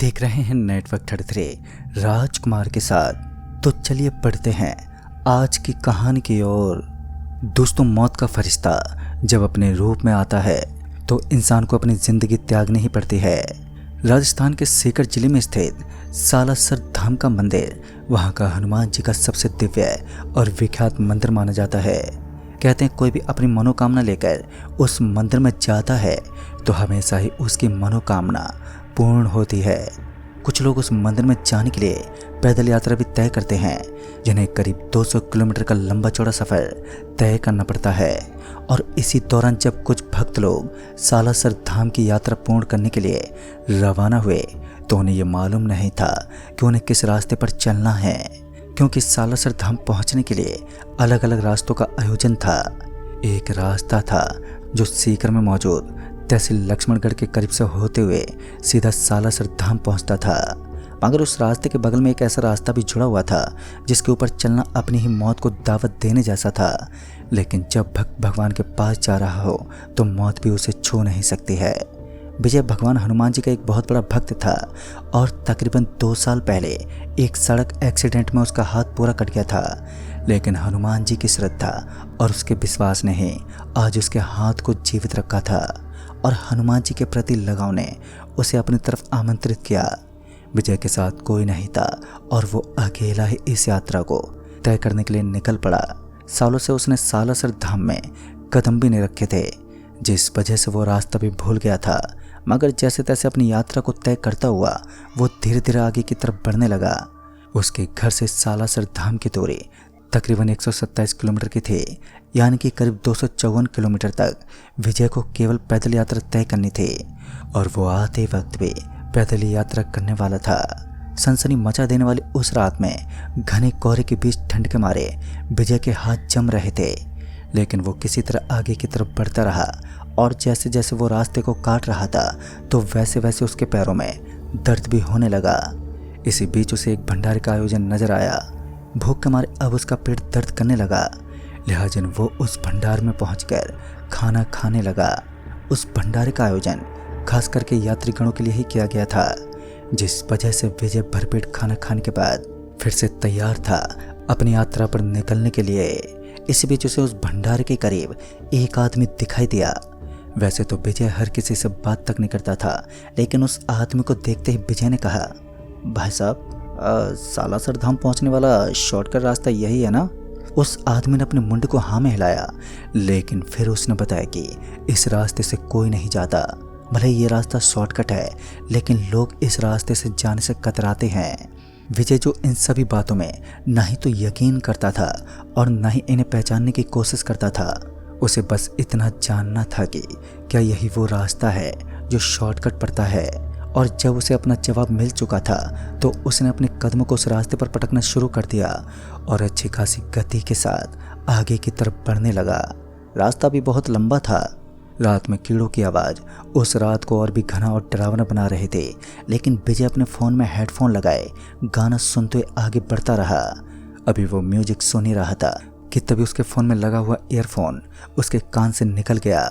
देख रहे हैं नेटवर्क 33 राजकुमार के साथ। तो चलिए पढ़ते हैं आज की कहानी की ओर। दोस्तों, मौत का फरिश्ता जब अपने रूप में आता है तो इंसान को अपनी जिंदगी त्यागनी ही पड़ती है। राजस्थान के सीकर जिले में स्थित सालासर धाम का मंदिर वहाँ का हनुमान जी का सबसे दिव्य और विख्यात मंदिर माना जाता है। कहते हैं कोई भी अपनी मनोकामना लेकर उस मंदिर में जाता है तो हमेशा ही उसकी मनोकामना पूर्ण होती है। कुछ लोग उस मंदिर में जाने के लिए पैदल यात्रा भी तय करते हैं, जिन्हें करीब 200 किलोमीटर का लंबा चौड़ा सफ़र तय करना पड़ता है। और इसी दौरान जब कुछ भक्त लोग सालासर धाम की यात्रा पूर्ण करने के लिए रवाना हुए तो उन्हें ये मालूम नहीं था कि उन्हें किस रास्ते पर चलना है, क्योंकि सालासर धाम पहुंचने के लिए अलग अलग रास्तों का आयोजन था। एक रास्ता था जो सीकर में मौजूद तहसील लक्ष्मणगढ़ के करीब से होते हुए सीधा सालासर धाम पहुंचता था, मगर उस रास्ते के बगल में एक ऐसा रास्ता भी जुड़ा हुआ था जिसके ऊपर चलना अपनी ही मौत को दावत देने जैसा था। लेकिन जब भक्त भगवान के पास जा रहा हो तो मौत भी उसे छू नहीं सकती है। विजय भगवान हनुमान जी का एक बहुत बड़ा भक्त था और तकरीबन 2 साल पहले एक सड़क एक्सीडेंट में उसका हाथ पूरा कट गया था। लेकिन हनुमान जी की श्रद्धा और उसके विश्वास ने ही आज उसके हाथ को जीवित रखा था और हनुमान जी के प्रति लगाव ने उसे अपनी तरफ आमंत्रित किया। विजय के साथ कोई नहीं था और वो अकेला ही इस यात्रा को तय करने के लिए निकल पड़ा। सालों से उसने सालासर धाम में कदम भी नहीं रखे थे, जिस वजह से वो रास्ता भी भूल गया था। मगर जैसे तैसे अपनी यात्रा को तय करता हुआ वो धीरे धीरे आगे की तरफ बढ़ने लगा। उसके घर से सालासर धाम की दूरी तकरीबन 127 किलोमीटर की थी, यानी कि करीब 254 किलोमीटर तक विजय को केवल पैदल यात्रा तय करनी थी। और वो आते वक्त भी पैदल यात्रा करने वाला था। सनसनी मचा देने वाली उस रात में घने कोहरे के बीच ठंड के मारे विजय के हाथ जम रहे थे, लेकिन वो किसी तरह आगे की तरफ बढ़ता रहा। और जैसे जैसे वो रास्ते को काट रहा था तो वैसे वैसे उसके पैरों में दर्द भी होने लगा। इसी बीच उसे एक भंडारे का आयोजन नजर आया। भूख के मारे अब उसका पेट दर्द करने लगा, लिहाजन वो उस भंडार में पहुंचकर खाना खाने लगा। उस भंडारे का आयोजन खास करके यात्रीगणों के लिए ही किया गया था, जिस वजह से विजय भरपेट खाना खाने के बाद फिर से तैयार था अपनी यात्रा पर निकलने के लिए। इसी बीच उसे उस भंडारे के करीब एक आदमी दिखाई दिया। वैसे तो विजय हर किसी से बात तक नहीं करता था, लेकिन उस आदमी को देखते ही विजय ने कहा, भाई साहब, सालासर धाम पहुंचने वाला शॉर्टकट रास्ता यही है ना? उस आदमी ने अपने मुंड को हाँ में हिलाया, लेकिन फिर उसने बताया कि इस रास्ते से कोई नहीं जाता। भले ये रास्ता शॉर्टकट है, लेकिन लोग इस रास्ते से जाने से कतराते हैं। विजय जो इन सभी बातों में ना ही तो यकीन करता था और ना ही इन्हें पहचानने की कोशिश करता था। उसे बस इतना जानना था कि क्या यही वो रास्ता है जो शॉर्टकट पड़ता है। और जब उसे अपना जवाब मिल चुका था तो उसने अपने कदमों को उस रास्ते पर पटकना शुरू कर दिया और अच्छी खासी गति के साथ आगे की तरफ बढ़ने लगा। रास्ता भी बहुत लंबा था। रात में कीड़ों की आवाज़ उस रात को और भी घना और डरावना बना रहे थे, लेकिन विजय अपने फ़ोन में हेडफोन लगाए गाना सुनते हुए आगे बढ़ता रहा। अभी वो म्यूजिक सुन ही रहा था कि तभी उसके फ़ोन में लगा हुआ ईयरफोन उसके कान से निकल गया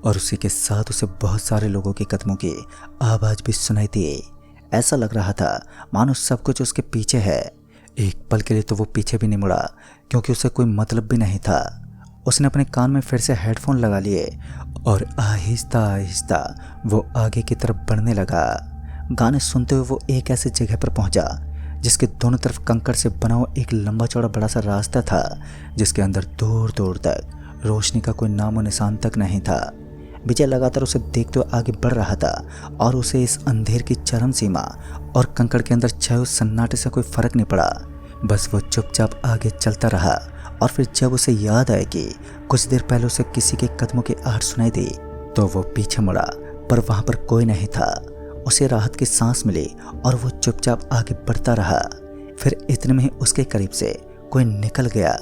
और उसी के साथ उसे बहुत सारे लोगों के कदमों की आवाज़ भी सुनाई दी। ऐसा लग रहा था मानो सब कुछ उसके पीछे है। एक पल के लिए तो वो पीछे भी नहीं मुड़ा, क्योंकि उसे कोई मतलब भी नहीं था। उसने अपने कान में फिर से हेडफोन लगा लिए और आहिस्ता आहिस्ता वो आगे की तरफ बढ़ने लगा। गाने सुनते हुए वो एक ऐसी जगह पर पहुंचा जिसके दोनों तरफ कंकड़ से बना हुआ एक लंबा चौड़ा बड़ा सा रास्ता था, जिसके अंदर दूर दूर तक रोशनी का कोई नामो निशान तक नहीं था। विजय लगातार उसे देखते हुए आगे बढ़ रहा था और उसे इस अंधेर की चरम सीमा और कंकड़ के अंदर छाए हुए सन्नाटे से कोई फर्क नहीं पड़ा। बस वो चुपचाप आगे चलता रहा। और फिर जब उसे याद आया कि कुछ देर पहले उसे किसी के कदमों की आहट सुनाई दी तो वो पीछे मुड़ा, पर वहाँ पर कोई नहीं था। उसे राहत की सांस मिली और वो चुपचाप आगे बढ़ता रहा। फिर इतने में ही उसके करीब से कोई निकल गया।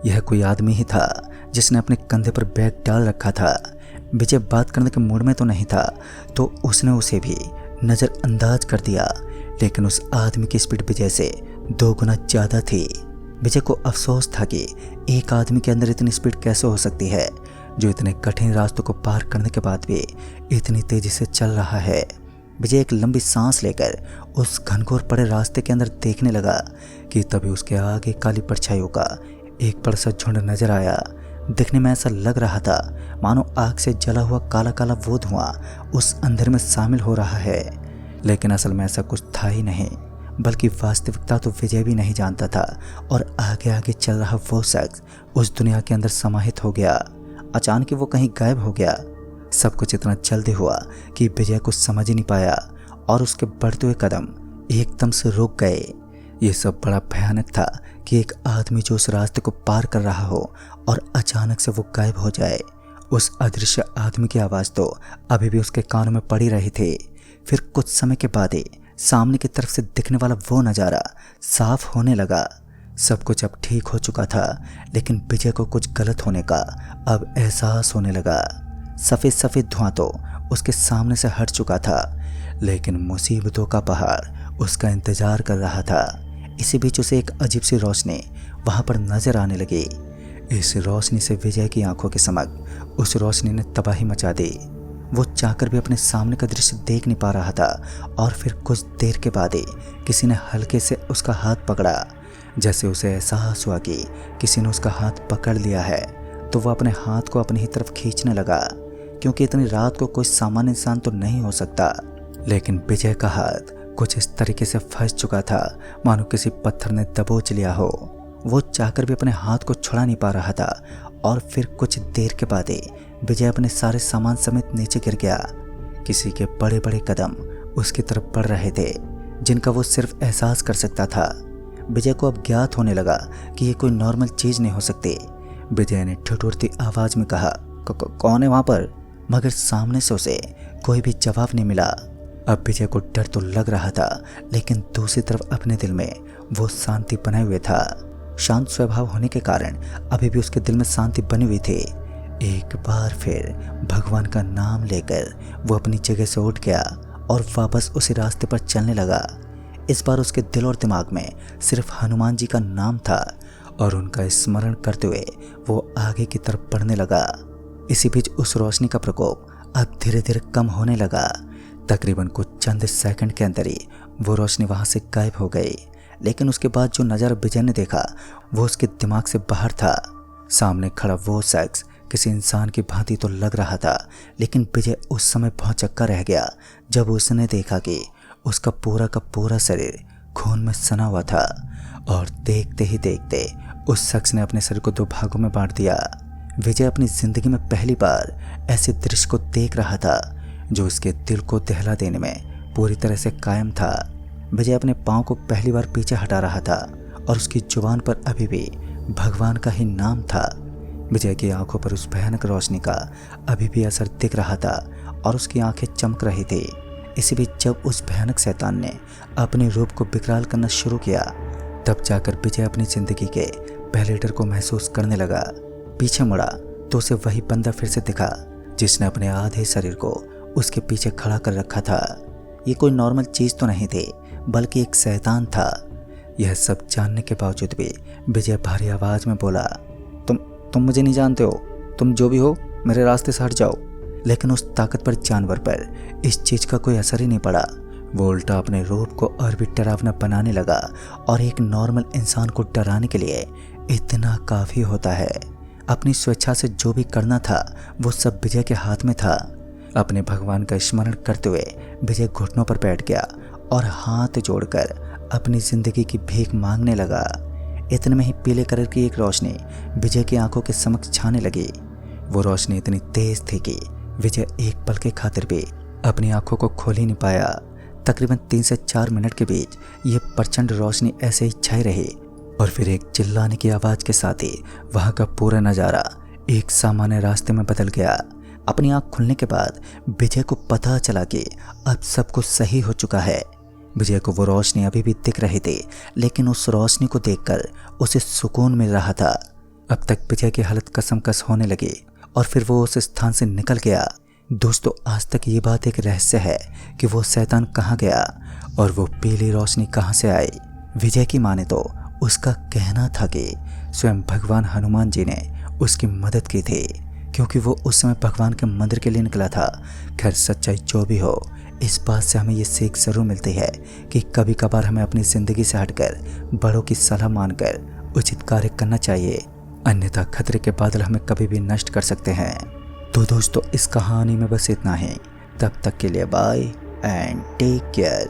यह कोई आदमी ही था जिसने अपने कंधे पर बैग डाल रखा था। विजय बात करने के मूड में तो नहीं था, तो उसने उसे भी नज़रअंदाज कर दिया, लेकिन उस आदमी की स्पीड विजय से 2 गुना ज़्यादा थी। विजय को अफसोस था कि एक आदमी के अंदर इतनी स्पीड कैसे हो सकती है, जो इतने कठिन रास्तों को पार करने के बाद भी इतनी तेज़ी से चल रहा है। विजय एक लंबी सांस लेकर उस घनघोर पड़े रास्ते के अंदर देखने लगा कि तभी उसके आगे काली परछाइयों का एक बड़ा सा झुंड नजर आया। दिखने में ऐसा लग रहा था मानो आग से जला हुआ काला काला वो धुआं उस अंधेरे में शामिल हो रहा है, लेकिन असल में ऐसा कुछ था ही नहीं, बल्कि वास्तविकता तो विजय भी नहीं जानता था। और आगे आगे चल रहा वो शख्स उस दुनिया के अंदर समाहित हो गया। अचानक वो कहीं गायब हो गया। सब कुछ इतना जल्दी हुआ कि विजय कुछ समझ ही नहीं पाया और उसके बढ़ते हुए कदम एकदम से रुक गए। ये सब बड़ा भयानक था कि एक आदमी जो उस रास्ते को पार कर रहा हो और अचानक से वो गायब हो जाए। उस अदृश्य आदमी की आवाज़ तो अभी भी उसके कानों में पड़ी रही थी। फिर कुछ समय के बाद ही सामने की तरफ से दिखने वाला वो नज़ारा साफ होने लगा। सब कुछ अब ठीक हो चुका था, लेकिन विजय को कुछ गलत होने का अब एहसास होने लगा। सफ़ेद सफ़ेद धुआं तो उसके सामने से हट चुका था, लेकिन मुसीबतों का पहाड़ उसका इंतजार कर रहा था। इसी बीच उसे एक अजीब सी रोशनी वहाँ पर नजर आने लगी। इस रोशनी से विजय की आंखों के समक्ष उस रोशनी ने तबाही मचा दी। वो चाहकर भी अपने सामने का दृश्य देख नहीं पा रहा था और फिर कुछ देर के बाद ही किसी ने हल्के से उसका हाथ पकड़ा। जैसे उसे एहसास हुआ कि किसी ने उसका हाथ पकड़ लिया है, तो वह अपने हाथ को अपनी ही तरफ खींचने लगा, क्योंकि इतनी रात को कोई सामान्य इंसान तो नहीं हो सकता। लेकिन विजय का हाथ कुछ इस तरीके से फंस चुका था मानो किसी पत्थर ने दबोच लिया हो। वो चाहकर भी अपने हाथ को छुड़ा नहीं पा रहा था और फिर कुछ देर के बाद ही विजय अपने सारे सामान समेत नीचे गिर गया। किसी के बड़े बड़े कदम उसकी तरफ बढ़ रहे थे, जिनका वो सिर्फ एहसास कर सकता था। विजय को अब ज्ञात होने लगा कि ये कोई नॉर्मल चीज़ नहीं हो सकती। विजय ने ठिठुरती आवाज़ में कहा, कौन है वहाँ पर? मगर सामने से उसे कोई भी जवाब नहीं मिला। अब विजय को डर तो लग रहा था, लेकिन दूसरी तरफ अपने दिल में वो शांति बनाए हुए था। शांत स्वभाव होने के कारण अभी भी उसके दिल में शांति बनी हुई थी। एक बार फिर भगवान का नाम लेकर वो अपनी जगह से उठ गया और वापस उसी रास्ते पर चलने लगा। इस बार उसके दिल और दिमाग में सिर्फ हनुमान जी का नाम था और उनका स्मरण करते हुए वो आगे की तरफ बढ़ने लगा। इसी बीच उस रोशनी का प्रकोप अब धीरे धीरे कम होने लगा। तकरीबन कुछ चंद सेकंड के अंदर ही वो रोशनी वहाँ से गायब हो गई। लेकिन उसके बाद जो नज़ारा विजय ने देखा वो उसके दिमाग से बाहर था। सामने खड़ा वो शख्स किसी इंसान की भांति तो लग रहा था, लेकिन विजय उस समय भौंचक्का रह गया जब उसने देखा कि उसका पूरा का पूरा शरीर खून में सना हुआ था और देखते ही देखते उस शख्स ने अपने शरीर को दो भागों में बांट दिया। विजय अपनी जिंदगी में पहली बार ऐसे दृश्य को देख रहा था जो उसके दिल को दहला देने में पूरी तरह से कायम था। विजय अपने पाँव को पहली बार पीछे हटा रहा था और उसकी जुबान पर अभी भी भगवान का ही नाम था। विजय की आंखों पर उस भयानक रोशनी का अभी भी असर दिख रहा था और उसकी आंखें चमक रही थी। इसी बीच जब उस भयानक शैतान ने अपने रूप को विकराल करना शुरू किया, तब जाकर विजय अपनी जिंदगी के पहले डर को महसूस करने लगा। पीछे मुड़ा तो उसे वही बंदा फिर से दिखा जिसने अपने आधे शरीर को उसके पीछे खड़ा कर रखा था। ये कोई नॉर्मल चीज़ तो नहीं थी, बल्कि एक शैतान था। यह सब जानने के बावजूद भी विजय भारी आवाज़ में बोला, तुम मुझे नहीं जानते हो, तुम जो भी हो मेरे रास्ते से हट जाओ। लेकिन उस ताकतवर जानवर पर इस चीज़ का कोई असर ही नहीं पड़ा। वो उल्टा अपने रूप को और भी डरावना बनाने लगा और एक नॉर्मल इंसान को डराने के लिए इतना काफ़ी होता है। अपनी स्वेच्छा से जो भी करना था वो सब विजय के हाथ में था। अपने भगवान का स्मरण करते हुए विजय घुटनों पर बैठ गया और हाथ जोड़कर अपनी जिंदगी की भीख मांगने लगा। इतने में ही पीले कलर की एक रोशनी विजय की आंखों के समक्ष छाने लगी। वो रोशनी इतनी तेज थी कि विजय एक पल के खातिर भी अपनी आंखों को खोल ही नहीं पाया। तकरीबन 3 से 4 मिनट के बीच ये प्रचंड रोशनी ऐसे ही छाई रही और फिर एक चिल्लाने की आवाज़ के साथ ही वहाँ का पूरा नज़ारा एक सामान्य रास्ते में बदल गया। अपनी आँख खुलने के बाद विजय को पता चला कि अब सब कुछ सही हो चुका है। विजय को वो रोशनी अभी भी दिख रही थी, लेकिन उस रोशनी को देखकर उसे सुकून मिल रहा था। अब तक विजय की हालत कसमकस होने लगी और फिर वो उस स्थान से निकल गया। दोस्तों, आज तक ये बात एक रहस्य है कि वो शैतान कहाँ गया और वो पीली रोशनी कहाँ से आई। विजय की माने तो उसका कहना था कि स्वयं भगवान हनुमान जी ने उसकी मदद की थी, क्योंकि वो उस समय भगवान के मंदिर के लिए निकला था। खैर, सच्चाई जो भी हो, इस बात से हमें ये सीख ज़रूर मिलती है कि कभी कभार हमें अपनी ज़िंदगी से हटकर बड़ों की सलाह मानकर उचित कार्य करना चाहिए, अन्यथा खतरे के बादल हमें कभी भी नष्ट कर सकते हैं। तो दोस्तों, इस कहानी में बस इतना ही। तब तक के लिए बाय एंड टेक केयर।